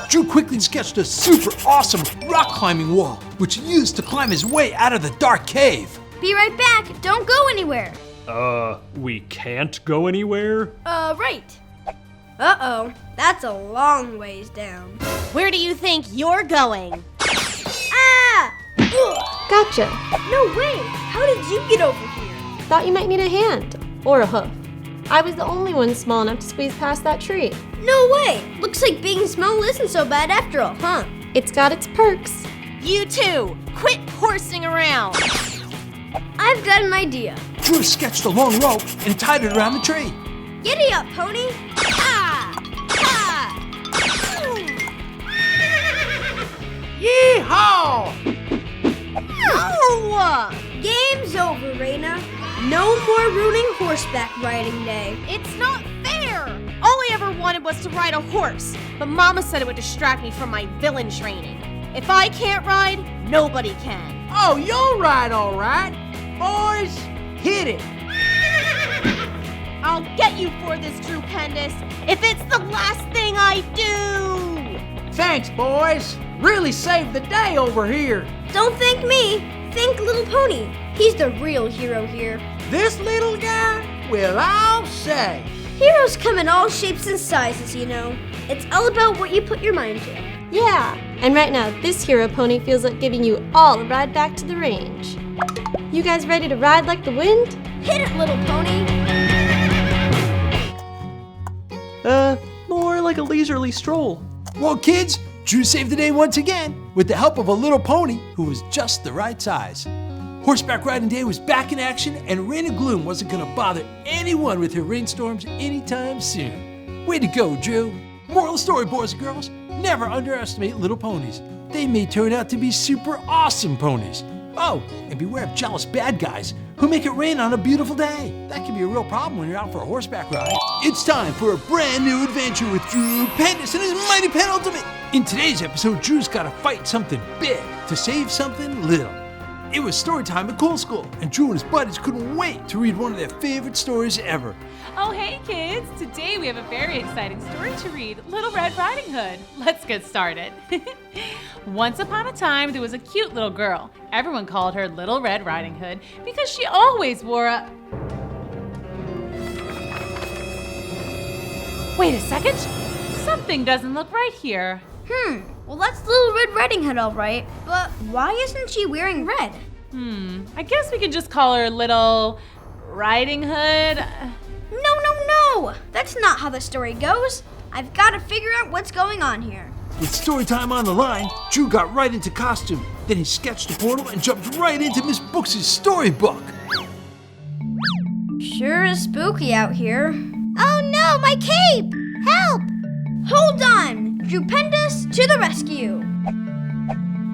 Drew quickly sketched a super awesome rock climbing wall, which he used to climb his way out of the dark cave. Be right back. Don't go anywhere. We can't go anywhere? Right. Uh-oh. That's a long ways down. Where do you think you're going? Ah! Ugh. Gotcha. No way. How did you get over here? Thought you might need a hand. Or a hoof. I was the only one small enough to squeeze past that tree. No way. Looks like being small isn't so bad after all, huh? It's got its perks. You two, quit horsing around. I've got an idea. Drew sketched a long rope and tied it around the tree. Giddy up, pony. Ah! Ah! Yee-haw! Oh! Game's over, Raina. No more ruining horseback riding day. It's not fair! All I ever wanted was to ride a horse, but Mama said it would distract me from my villain training. If I can't ride, nobody can. Oh, you'll ride all right. Boys, hit it. I'll get you for this, Drupendous, if it's the last thing I do! Thanks, boys. Really saved the day over here. Don't thank me. Thank Little Pony. He's the real hero here. This little guy? Well, I'll say. Heroes come in all shapes and sizes, you know. It's all about what you put your mind to. Yeah, and right now this hero pony feels like giving you all a ride back to the range. You guys ready to ride like the wind? Hit it, Little Pony. More like a leisurely stroll. Well, kids, Drew saved the day once again with the help of a little pony who was just the right size. Horseback riding day was back in action, and Rain of Gloom wasn't going to bother anyone with her rainstorms anytime soon. Way to go, Drew. Moral of the story, boys and girls, never underestimate little ponies. They may turn out to be super awesome ponies. Oh, and beware of jealous bad guys who make it rain on a beautiful day. That can be a real problem when you're out for a horseback ride. It's time for a brand new adventure with Drew Pendis and his Mighty Penultimate. In today's episode, Drew's got to fight something big to save something little. It was story time at Cool School, and Drew and his buddies couldn't wait to read one of their favorite stories ever. Oh, hey kids! Today we have a very exciting story to read, Little Red Riding Hood. Let's get started. Once upon a time, there was a cute little girl. Everyone called her Little Red Riding Hood because she always wore a... Wait a second! Something doesn't look right here. Well, that's Little Red Riding Hood, all right. But why isn't she wearing red? I guess we could just call her Little Riding Hood. No. That's not how the story goes. I've got to figure out what's going on here. With story time on the line, Drew got right into costume. Then he sketched a portal and jumped right into Miss Booksy's storybook. Sure is spooky out here. Oh no, my cape! Help! Hold on! Drupendus to the rescue!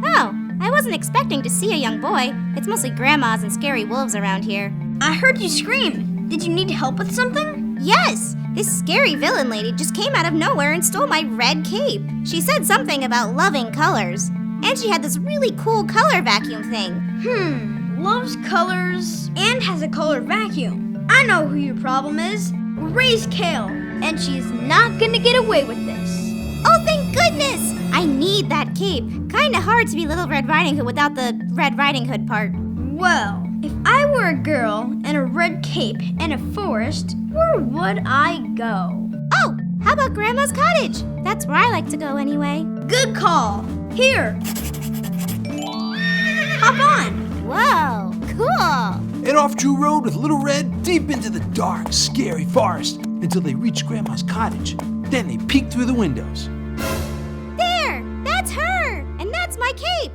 Oh, I wasn't expecting to see a young boy. It's mostly grandmas and scary wolves around here. I heard you scream. Did you need help with something? Yes! This scary villain lady just came out of nowhere and stole my red cape. She said something about loving colors. And she had this really cool color vacuum thing. Loves colors and has a color vacuum. I know who your problem is. Ray's Kale. And she's not gonna get away with this. Oh, thank goodness! I need that cape. Kinda hard to be Little Red Riding Hood without the Red Riding Hood part. Well, if I were a girl in a red cape in a forest, where would I go? Oh, how about Grandma's cottage? That's where I like to go anyway. Good call. Here. Hop on. Whoa, cool. And off Drew rode with Little Red deep into the dark, scary forest until they reached Grandma's cottage. Then they peeked through the windows. There, that's her. And that's my cape.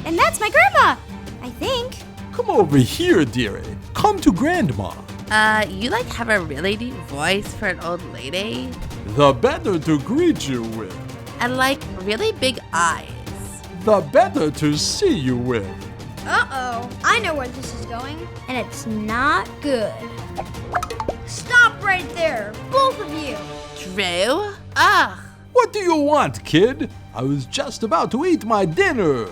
And that's my grandma, I think. Come over here, dearie. Come to Grandma. You have a really deep voice for an old lady? The better to greet you with. And really big eyes. The better to see you with. Uh-oh, I know where this is going, and it's not good. Stop right there, both of you. Drew? Ugh. What do you want, kid? I was just about to eat my dinner.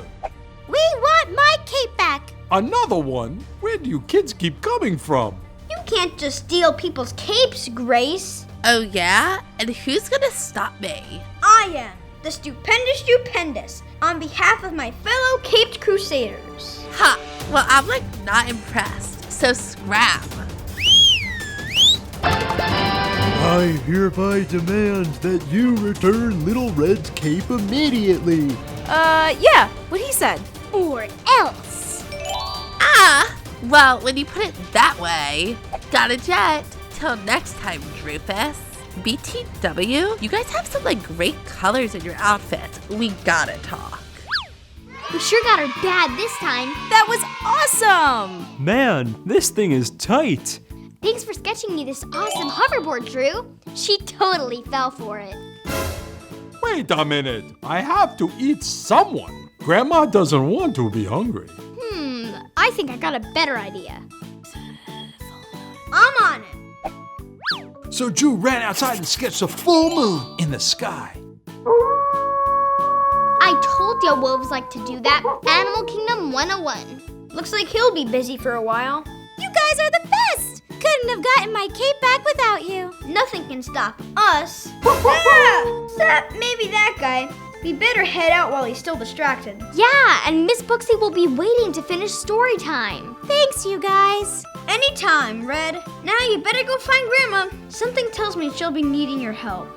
We want my cape back. Another one? Where do you kids keep coming from? You can't just steal people's capes, Grace. Oh yeah? And who's gonna stop me? I am, the stupendous, on behalf of my fellow caped crusaders. Ha! Well, I'm not impressed, so scrap. I hereby demand that you return Little Red's cape immediately. Yeah, what he said. Or else. Well, when you put it that way, got a jet. Till next time, Drufus. BTW, you guys have some great colors in your outfits. We gotta talk. We sure got her bad this time. That was awesome! Man, this thing is tight. Thanks for sketching me this awesome hoverboard, Drew. She totally fell for it. Wait a minute. I have to eat someone. Grandma doesn't want to be hungry. I think I got a better idea. I'm on it. So Drew ran outside and sketched a full moon in the sky. I told you wolves like to do that. Animal Kingdom 101. Looks like he'll be busy for a while. You guys are the best! Couldn't have gotten my cape back without you. Nothing can stop us. Except maybe that guy. We better head out while he's still distracted. Yeah, and Miss Booksy will be waiting to finish story time. Thanks, you guys. Anytime, Red. Now you better go find Grandma. Something tells me she'll be needing your help.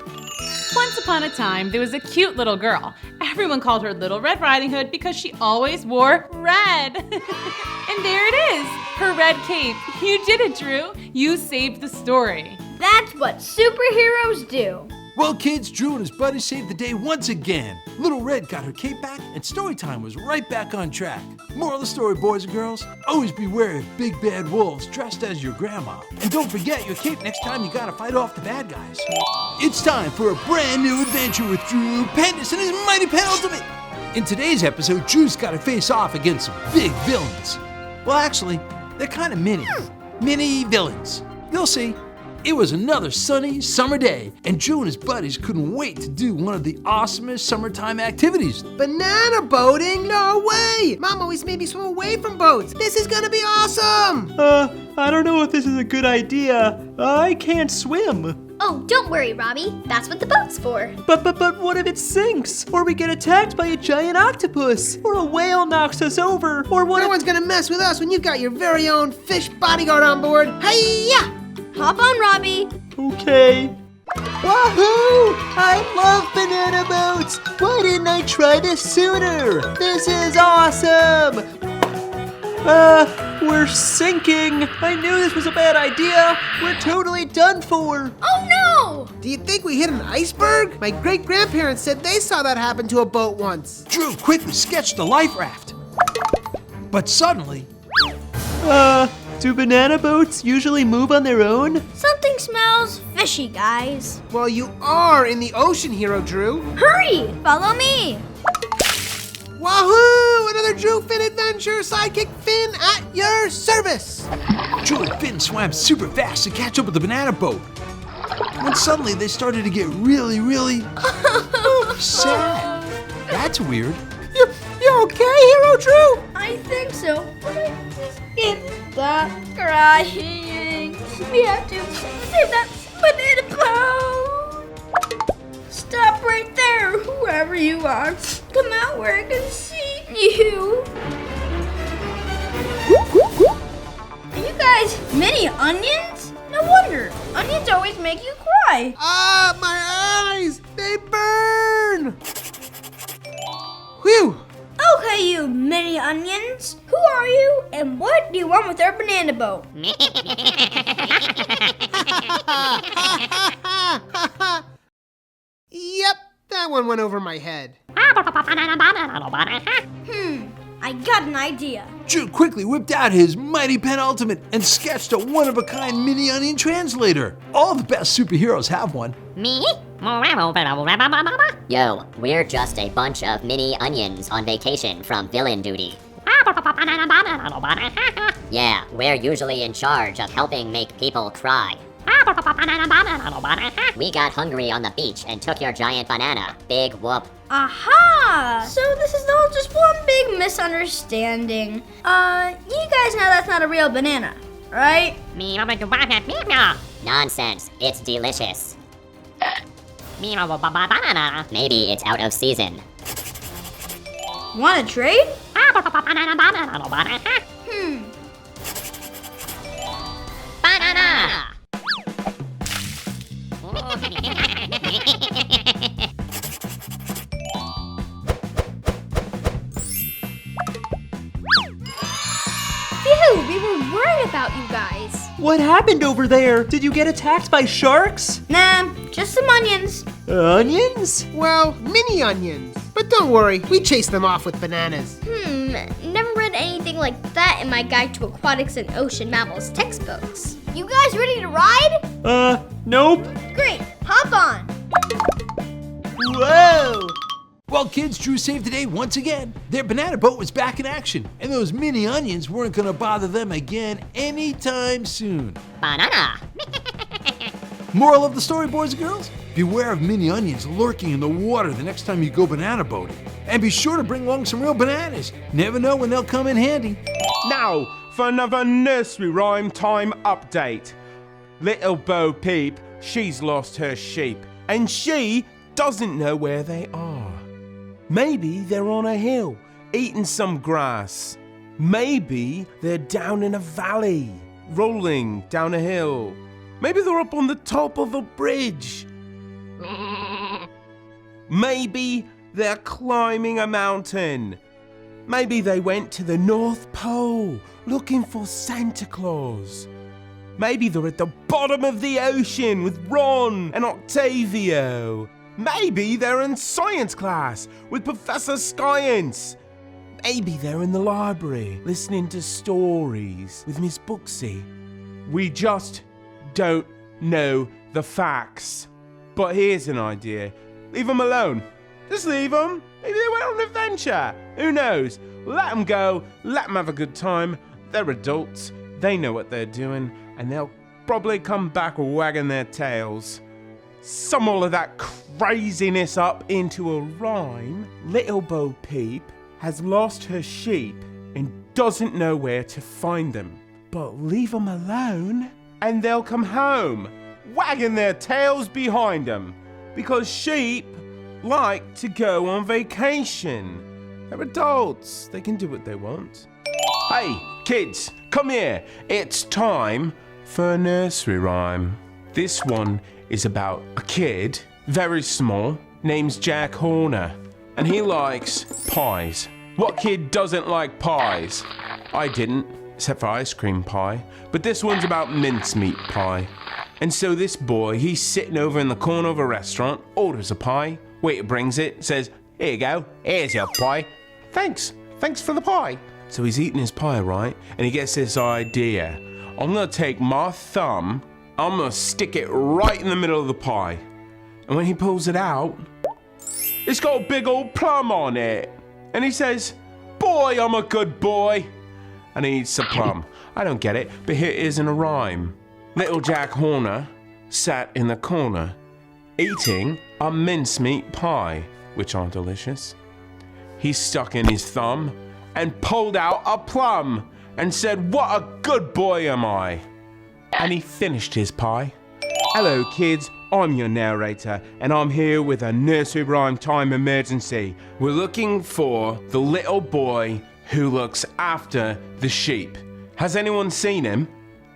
Once upon a time, there was a cute little girl. Everyone called her Little Red Riding Hood because she always wore red. And there it is, her red cape. You did it, Drew. You saved the story. That's what superheroes do. Well, kids, Drew and his buddies saved the day once again. Little Red got her cape back, and storytime was right back on track. Moral of the story, boys and girls, always be wary of big bad wolves dressed as your grandma. And don't forget your cape next time you gotta fight off the bad guys. It's time for a brand new adventure with Drew Pendus and his mighty penultimate. In today's episode, Drew's gotta face off against some big villains. Well, actually, they're kind of mini villains. You'll see. It was another sunny summer day, and Drew and his buddies couldn't wait to do one of the awesomest summertime activities. Banana boating? No way! Mom always made me swim away from boats. This is gonna be awesome! I don't know if this is a good idea. I can't swim. Oh, don't worry, Robbie. That's what the boat's for. But what if it sinks? Or we get attacked by a giant octopus? Or a whale knocks us over? Or what? No one's gonna mess with us when you've got your very own fish bodyguard on board. Hi-ya! Hop on, Robbie. Okay. Wahoo! I love banana boats! Why didn't I try this sooner? This is awesome! We're sinking! I knew this was a bad idea! We're totally done for! Oh no! Do you think we hit an iceberg? My great-grandparents said they saw that happen to a boat once. Drew quickly sketched a life raft. But suddenly... do banana boats usually move on their own? Something smells fishy, guys. Well, you are in the ocean, Hero Drew. Hurry! Follow me! Wahoo! Another Drew Finn adventure! Sidekick Finn at your service! Drew and Finn swam super fast to catch up with the banana boat. When suddenly they started to get really sad. That's weird. You okay, Hero Drew? I think so, but I just can't stop crying. We have to save that banana boat. Stop right there, whoever you are. Come out where I can see you. Are you guys mini onions? No wonder. Onions always make you cry. Ah, my eyes! They burn! Whew! Okay, you mini onions. Who are you and what do you want with our banana boat? Yep, that one went over my head. I got an idea. Drew quickly whipped out his mighty pen ultimate and sketched a one-of-a-kind mini onion translator. All the best superheroes have one. Me? Yo, we're just a bunch of mini onions on vacation from villain duty. Yeah, we're usually in charge of helping make people cry. We got hungry on the beach and took your giant banana. Big whoop. Aha! So this is all just one big misunderstanding. You guys know that's not a real banana, right? Nonsense. It's delicious. Maybe it's out of season. Want to trade? Banana! Phew, we were worried about you guys. What happened over there? Did you get attacked by sharks? Nah, just some onions. Onions? Well, mini onions. But don't worry, we chased them off with bananas. Never read anything like that in my Guide to Aquatics and Ocean Mammals textbooks. You guys ready to ride? Nope. Great, hop on. Whoa! Well, kids, Drew saved the day once again. Their banana boat was back in action, and those mini onions weren't gonna bother them again anytime soon. Banana! Moral of the story, boys and girls? Beware of mini onions lurking in the water the next time you go banana boating. And be sure to bring along some real bananas. Never know when they'll come in handy. Now, for another nursery rhyme time update. Little Bo Peep, she's lost her sheep, and she doesn't know where they are. Maybe they're on a hill, eating some grass. Maybe they're down in a valley, rolling down a hill. Maybe they're up on the top of a bridge. Maybe they're climbing a mountain. Maybe they went to the North Pole looking for Santa Claus. Maybe they're at the bottom of the ocean with Ron and Octavio. Maybe they're in science class with Professor Science. Maybe they're in the library listening to stories with Miss Booksy. We just don't know the facts. But here's an idea. Leave them alone. Just leave them. Maybe they went on an adventure. Who knows? Let them go. Let them have a good time. They're adults. They know what they're doing. And they'll probably come back wagging their tails. Sum all of that craziness up into a rhyme. Little Bo Peep has lost her sheep and doesn't know where to find them. But leave them alone and they'll come home, wagging their tails behind them, because sheep like to go on vacation. They're adults, they can do what they want. Hey, kids, come here. It's time for a nursery rhyme. This one is about a kid, very small, named Jack Horner, and he likes pies. What kid doesn't like pies? I didn't, except for ice cream pie, but this one's about mincemeat pie. And so this boy, he's sitting over in the corner of a restaurant, orders a pie, waiter brings it, says, "Here you go, here's your pie." Thanks for the pie. So he's eating his pie, right? And he gets this idea. I'm gonna take my thumb, I'm gonna stick it right in the middle of the pie. And when he pulls it out, it's got a big old plum on it. And he says, "Boy, I'm a good boy." And he eats the plum. I don't get it, but here it is in a rhyme. Little Jack Horner sat in the corner, eating a mincemeat pie, which are delicious. He stuck in his thumb and pulled out a plum and said, "What a good boy am I." And he finished his pie. Hello kids, I'm your narrator and I'm here with a nursery rhyme time emergency. We're looking for the little boy who looks after the sheep. Has anyone seen him?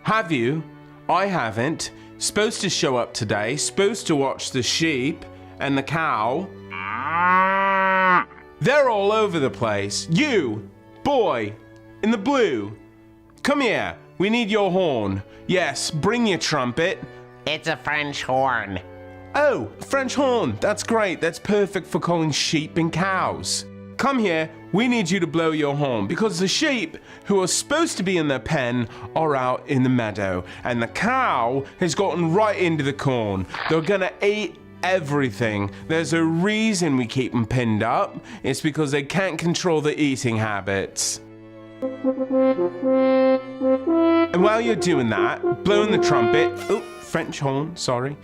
Have you? I haven't. Supposed to show up today, supposed to watch the sheep and the cow. They're all over the place. You, boy, in the blue, come here. We need your horn. Yes, bring your trumpet. It's a French horn. Oh, French horn. That's great. That's perfect for calling sheep and cows. Come here. We need you to blow your horn because the sheep who are supposed to be in their pen are out in the meadow and the cow has gotten right into the corn. They're gonna eat everything. There's a reason we keep them pinned up. It's because they can't control their eating habits. And while you're doing that, blowing the trumpet, oh, French horn, sorry.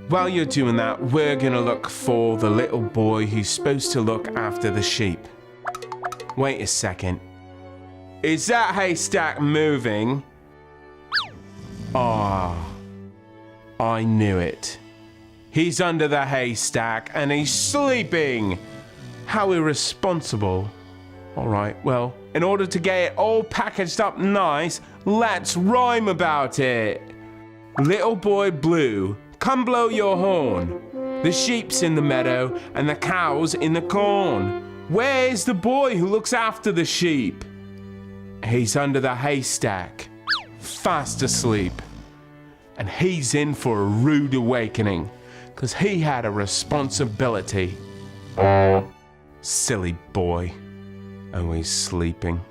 While you're doing that, we're gonna look for the little boy who's supposed to look after the sheep. Wait a second. Is that haystack moving? Ah, I knew it. He's under the haystack and he's sleeping. How irresponsible. All right, well, in order to get it all packaged up nice, let's rhyme about it. Little boy blue, come blow your horn. The sheep's in the meadow and the cow's in the corn. Where's the boy who looks after the sheep? He's under the haystack, fast asleep. And he's in for a rude awakening, 'cause he had a responsibility. Silly boy, always sleeping.